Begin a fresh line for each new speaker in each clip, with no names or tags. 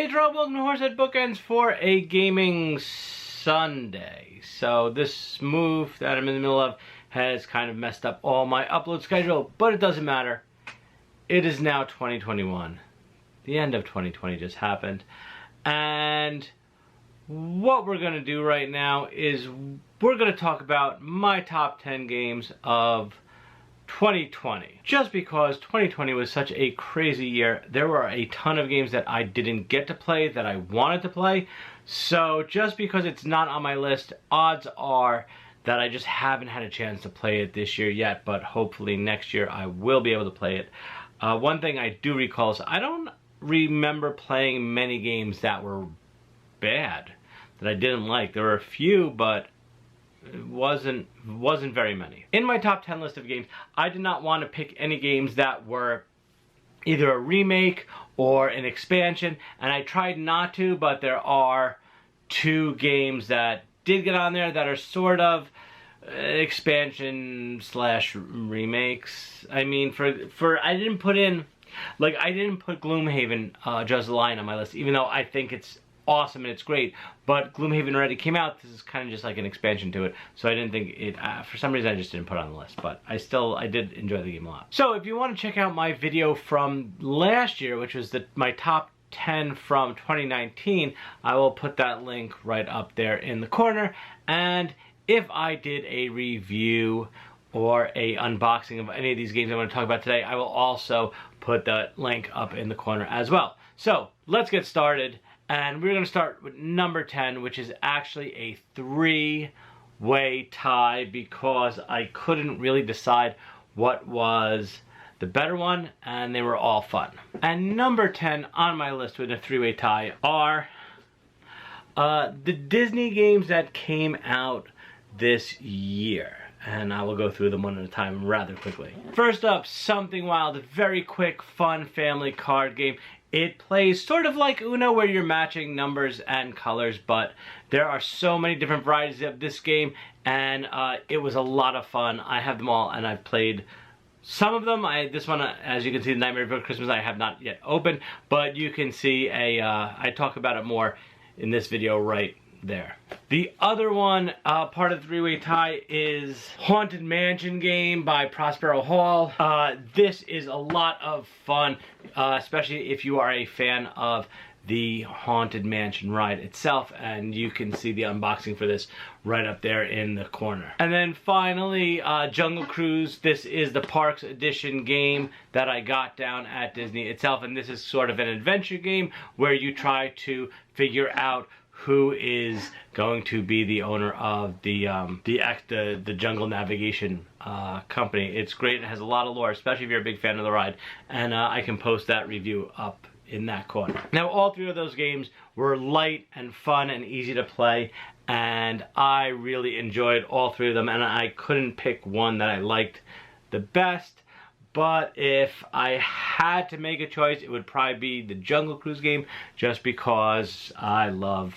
Hey, welcome to Horsehead Bookends for a gaming Sunday. So this move that I'm in the middle of has kind of messed up all my upload schedule, but it doesn't matter. It is now 2021. The end of 2020 just happened. And what we're going to do right now is we're going to talk about my top 10 games of 2020. Just because 2020 was such a crazy year, there were a ton of games that I didn't get to play that I wanted to play. So just because it's not on my list, odds are that I just haven't had a chance to play it this year yet, but hopefully next year I will be able to play it. One thing I do recall is I don't remember playing many games that were bad, that I didn't like. There were a few, but it wasn't very many. In my top 10 list of games, I did not want to pick any games that were either a remake or an expansion, and I tried not to, but there are two games that did get on there that are sort of expansion slash remakes. I mean, I didn't put in, like, I didn't put Gloomhaven Just Line on my list, even though I think it's awesome and it's great, but Gloomhaven already came out. This is kind of just like an expansion to it, so I didn't think it, for some reason I just didn't put it on the list, but I did enjoy the game a lot. So if you want to check out my video from last year, which was my top 10 from 2019, I will put that link right up there in the corner. And if I did a review or a unboxing of any of these games I want to talk about today, I will also put that link up in the corner as well. So let's get started. And we're going to start with number 10, which is actually a three-way tie because I couldn't really decide what was the better one, and they were all fun. And number 10 on my list with a three-way tie are the Disney games that came out this year. And I will go through them one at a time rather quickly. First up, Something Wild, a very quick, fun family card game. It plays sort of like Uno, where you're matching numbers and colors, but there are so many different varieties of this game, and it was a lot of fun. I have them all, and I've played some of them. This one, as you can see, The Nightmare Before Christmas, I have not yet opened, but you can see I talk about it more in this video right there. The other one, part of the three-way tie, is Haunted Mansion game by Prospero Hall. This is a lot of fun, especially if you are a fan of the Haunted Mansion ride itself, and you can see the unboxing for this right up there in the corner. And then finally, Jungle Cruise. This is the Parks Edition game that I got down at Disney itself, and this is sort of an adventure game where you try to figure out who is going to be the owner of the jungle navigation company. It's great. It has a lot of lore, especially if you're a big fan of the ride, and I can post that review up in that corner. Now, all three of those games were light and fun and easy to play, and I really enjoyed all three of them, and I couldn't pick one that I liked the best. But if I had to make a choice, it would probably be the Jungle Cruise game, just because I love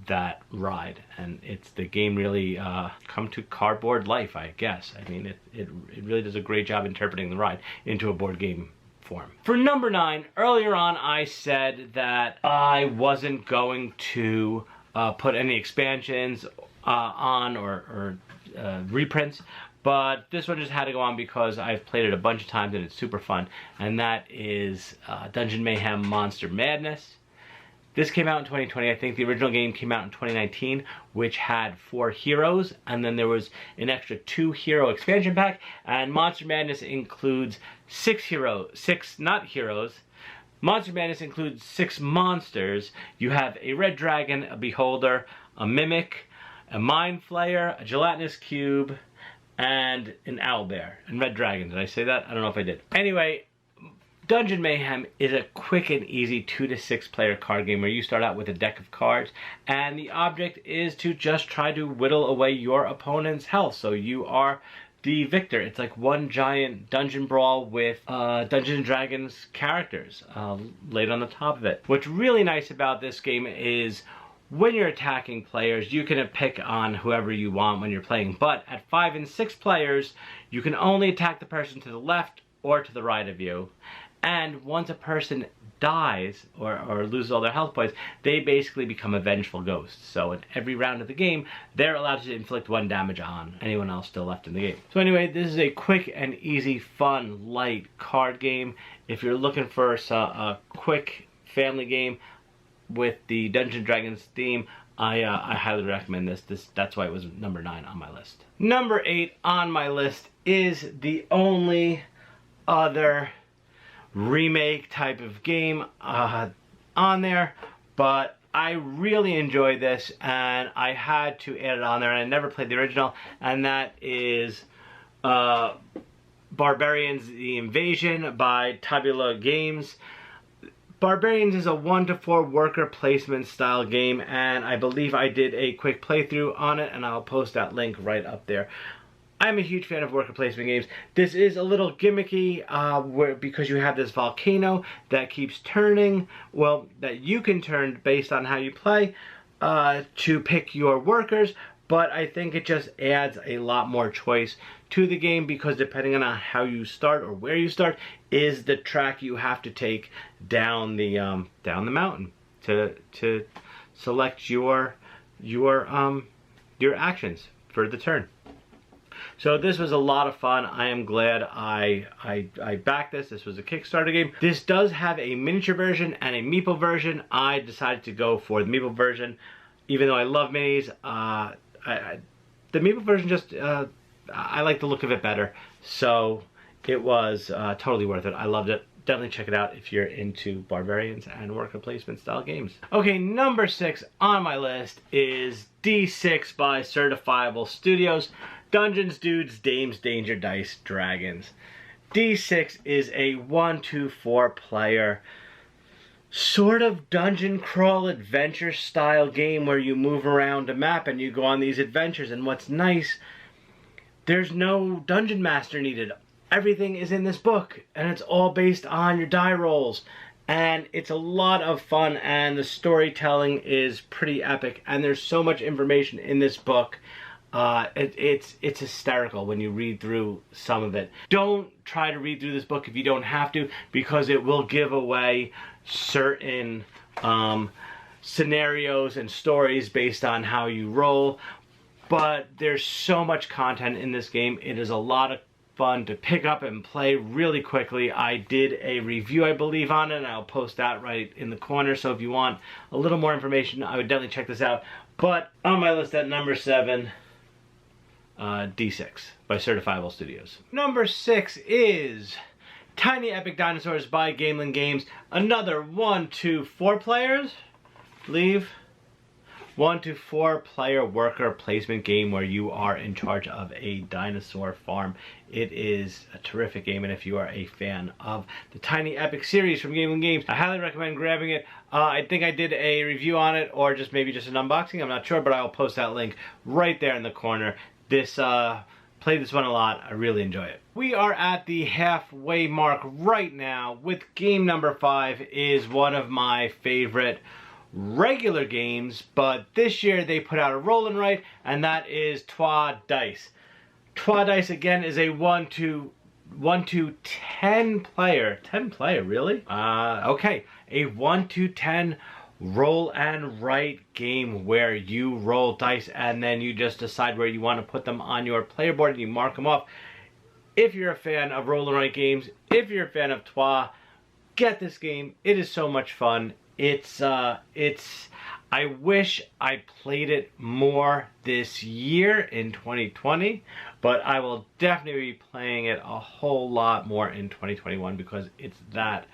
that ride, and it's the game really come to cardboard life, I guess. I mean, it really does a great job interpreting the ride into a board game form. For number 9, earlier on I said that I wasn't going to put any expansions on or reprints, but this one just had to go on because I've played it a bunch of times and it's super fun, and that is Dungeon Mayhem Monster Madness. This came out in 2020. I think the original game came out in 2019, which had 4 heroes, and then there was an extra 2 hero expansion pack, and Monster Madness includes 6 not heroes. Monster Madness includes 6 monsters. You have a red dragon, a beholder, a mimic, a mind flayer, a gelatinous cube, and an owlbear. And red dragon, did I say that? I don't know if I did. Anyway, Dungeon Mayhem is a quick and easy 2 to 6 player card game where you start out with a deck of cards, and the object is to just try to whittle away your opponent's health, so you are the victor. It's like one giant dungeon brawl with Dungeons & Dragons characters laid on the top of it. What's really nice about this game is when you're attacking players, you can pick on whoever you want when you're playing, but at 5 and 6 players, you can only attack the person to the left or to the right of you. And once a person dies or loses all their health points, they basically become a vengeful ghost. So in every round of the game, they're allowed to inflict 1 damage on anyone else still left in the game. So anyway, this is a quick and easy, fun, light card game. If you're looking for a quick family game with the Dungeons & Dragons theme, I highly recommend this. That's why it was number 9 on my list. Number 8 on my list is the only other remake type of game on there, but I really enjoyed this and I had to add it on there, and I never played the original, and that is Barbarians: The Invasion by Tidal Blades. Barbarians is a 1-to-4 worker placement style game, and I believe I did a quick playthrough on it, and I'll post that link right up there. I'm a huge fan of worker placement games. This is a little gimmicky because you have this volcano that keeps turning, well, that you can turn based on how you play to pick your workers, but I think it just adds a lot more choice to the game, because depending on how you start or where you start is the track you have to take down the mountain to select your actions for the turn. So this was a lot of fun. I am glad I backed this. This was a Kickstarter game. This does have a miniature version and a meeple version. I decided to go for the meeple version, even though I love minis. The meeple version just I like the look of it better, so it was totally worth it. I loved it. Definitely check it out if you're into Barbarians and worker placement style games. Okay, number 6 on my list is D6 by Certifiable Studios. Dungeons, Dudes, Dames, Danger, Dice, Dragons. D6 is a 1-to-4 player sort of dungeon crawl adventure style game where you move around a map and you go on these adventures. And what's nice, there's no dungeon master needed. Everything is in this book, and it's all based on your die rolls. And it's a lot of fun, and the storytelling is pretty epic, and there's so much information in this book. It's hysterical when you read through some of it. Don't try to read through this book if you don't have to, because it will give away certain scenarios and stories based on how you roll. But there's so much content in this game. It is a lot of fun to pick up and play really quickly. I did a review, I believe, on it, and I'll post that right in the corner. So if you want a little more information, I would definitely check this out. But on my list at number 7, D6 by Certifiable Studios. Number 6 is Tiny Epic Dinosaurs by Gamelin Games. Another 1-to-4 players, leave. 1-to-4 player worker placement game where you are in charge of a dinosaur farm. It is a terrific game, and if you are a fan of the Tiny Epic series from Gamelin Games, I highly recommend grabbing it. I think I did a review on it, or just maybe just an unboxing, I'm not sure, but I'll post that link right there in the corner. Played this one a lot. I really enjoy it. We are at the halfway mark right now with game number 5. Is one of my favorite regular games, but this year they put out a roll and write, and that is Trois Dice. Trois Dice again is a 1-to-10 player. 10 player, really? Okay, a 1-to-10 roll and write game where you roll dice and then you just decide where you want to put them on your player board and you mark them off. If you're a fan of roll and write games, if you're a fan of Trois, get this game. It is so much fun. I wish I played it more this year in 2020, but I will definitely be playing it a whole lot more in 2021 because it's that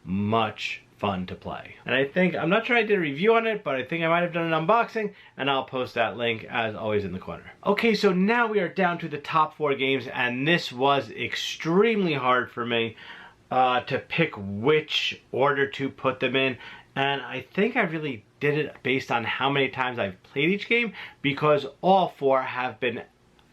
much fun to play. And I'm not sure I did a review on it, but I think I might have done an unboxing, and I'll post that link as always in the corner. Okay, so now we are down to the top 4 games, and this was extremely hard for me to pick which order to put them in. And I think I really did it based on how many times I've played each game, because all 4 have been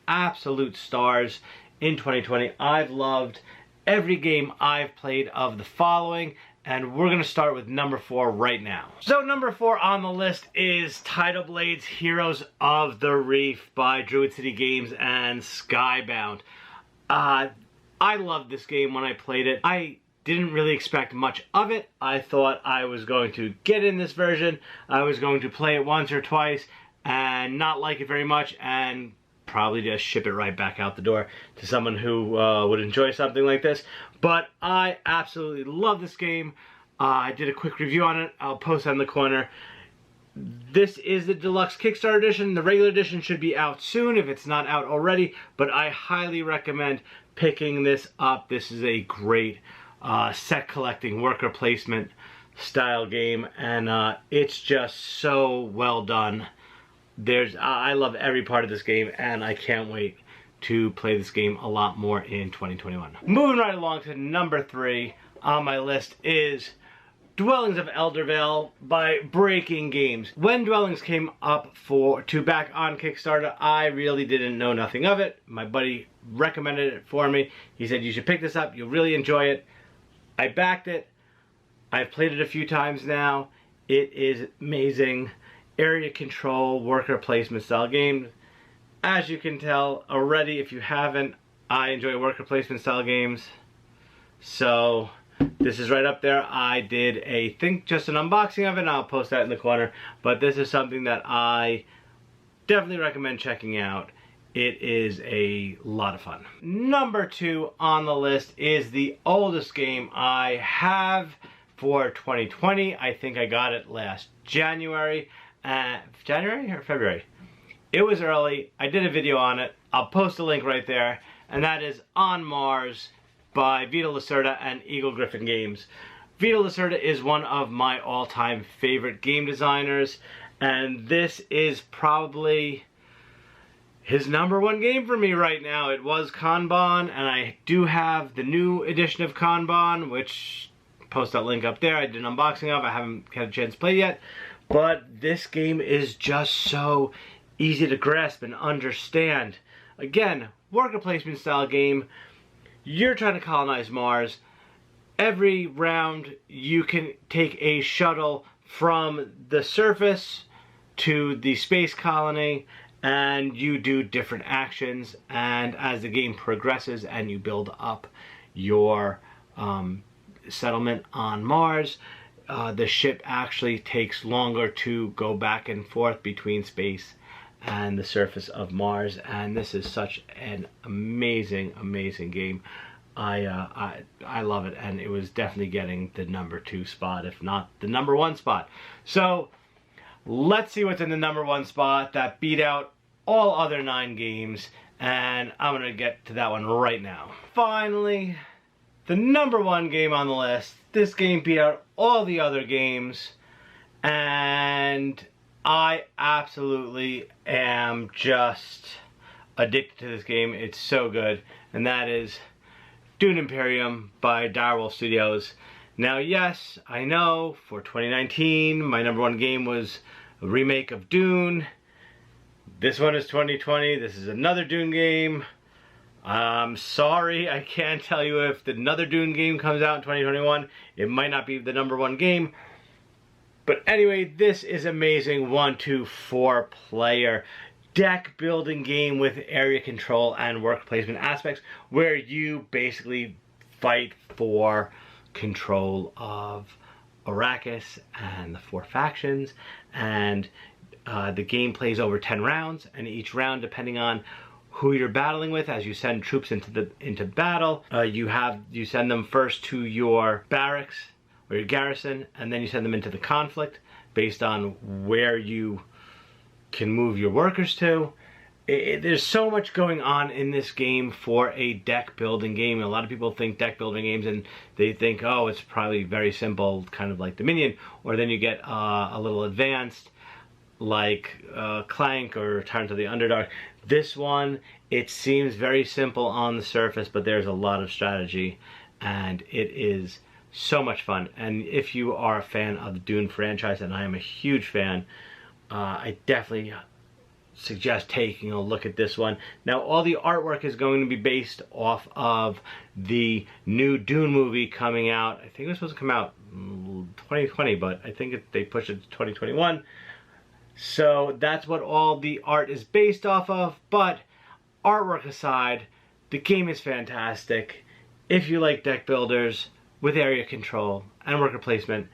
absolute stars in 2020. I've loved every game I've played of the following, and we're going to start with number 4 right now. So number 4 on the list is Tidal Blades Heroes of the Reef by Druid City Games and Skybound. I loved this game when I played it. I didn't really expect much of it. I thought I was going to get in this version, I was going to play it once or twice and not like it very much and probably just ship it right back out the door to someone who would enjoy something like this. But I absolutely love this game. I did a quick review on it. I'll post that in the corner. This is the deluxe Kickstarter edition. The regular edition should be out soon if it's not out already, but I highly recommend picking this up. This is a great set collecting, worker placement style game, and it's just so well done. I love every part of this game, and I can't wait to play this game a lot more in 2021. Moving right along to number 3 on my list is Dwellings of Eldervale by Breaking Games. When Dwellings came up to back on Kickstarter, I really didn't know nothing of it. My buddy recommended it for me. He said, you should pick this up, you'll really enjoy it. I backed it. I've played it a few times now. It is amazing. Area control, worker placement style game. As you can tell already, if you haven't, I enjoy worker placement style games. So this is right up there. I did just an unboxing of it, and I'll post that in the corner. But this is something that I definitely recommend checking out. It is a lot of fun. Number 2 on the list is the oldest game I have for 2020. I think I got it last January. January or February? It was early. I did a video on it. I'll post a link right there. And that is On Mars by Vito Lacerda and Eagle-Gryphon Games. Vito Lacerda is one of my all-time favorite game designers. And this is probably his #1 game for me right now. It was Kanban, and I do have the new edition of Kanban, which I'll post that link up there. I did an unboxing of. I haven't had a chance to play yet. But this game is just so easy to grasp and understand. Again, worker placement style game. You're trying to colonize Mars. Every round you can take a shuttle from the surface to the space colony, and you do different actions, and as the game progresses and you build up your settlement on Mars, the ship actually takes longer to go back and forth between space and the surface of Mars, and this is such an amazing, amazing game. I love it, and it was definitely getting the #2 spot, if not the #1 spot. So let's see what's in the #1 spot that beat out all other 9 games, and I'm gonna get to that one right now. Finally, the #1 game on the list. This game beat out all the other games, and I absolutely am just addicted to this game. It's so good, and that is Dune Imperium by Direwolf Studios. Now, yes, I know for 2019, my #1 game was a remake of Dune. This one is 2020. This is another Dune game. I'm sorry, I can't tell you if another Dune game comes out in 2021. It might not be the #1 game. But anyway, this is amazing 1 to 4 player deck building game with area control and work placement aspects, where you basically fight for control of Arrakis and the 4 factions, and the game plays over 10 rounds, and each round, depending on who you're battling with, as you send troops into battle, you send them first to your barracks or your garrison, and then you send them into the conflict based on where you can move your workers to. There's so much going on in this game for a deck building game. A lot of people think deck building games and they think, oh, it's probably very simple, kind of like Dominion, or then you get a little advanced like Clank or Tyrant of the Underdark. This one, it seems very simple on the surface, but there's a lot of strategy, and it is so much fun. And if you are a fan of the Dune franchise, and I am a huge fan, I definitely suggest taking a look at this one. Now, all the artwork is going to be based off of the new Dune movie coming out. I think it was supposed to come out 2020, but I think they pushed it to 2021. So that's what all the art is based off of. But artwork aside, the game is fantastic. If you like deck builders, with area control and worker placement,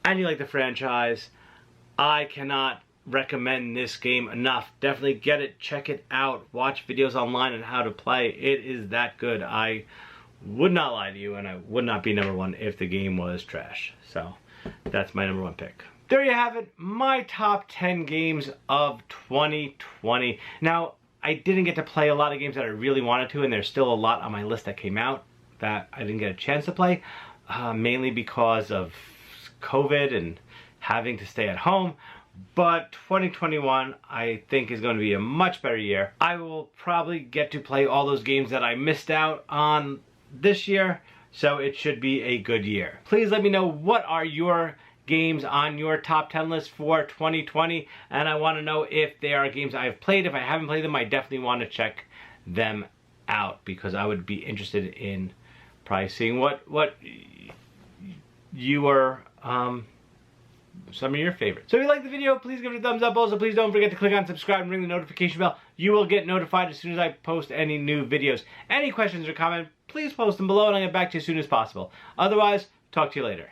and you like the franchise, I cannot recommend this game enough. Definitely get it, check it out, watch videos online on how to play. It is that good. I would not lie to you, and I would not be number one if the game was trash. So that's my number one pick. There you have it, my top 10 games of 2020. Now, I didn't get to play a lot of games that I really wanted to, and there's still a lot on my list that came out that I didn't get a chance to play, mainly because of COVID and having to stay at home. But 2021, I think, is going to be a much better year. I will probably get to play all those games that I missed out on this year, so it should be a good year. Please let me know, what are your games on your top 10 list for 2020, and I want to know if they are games I've played. If I haven't played them, I definitely want to check them out, because I would be interested in probably seeing what you are some of your favorites. So if you like the video, please give it a thumbs up. Also, please don't forget to click on subscribe and ring the notification bell. You will get notified as soon as I post any new videos. Any questions or comments, please post them below, and I'll get back to you as soon as possible. Otherwise, talk to you later.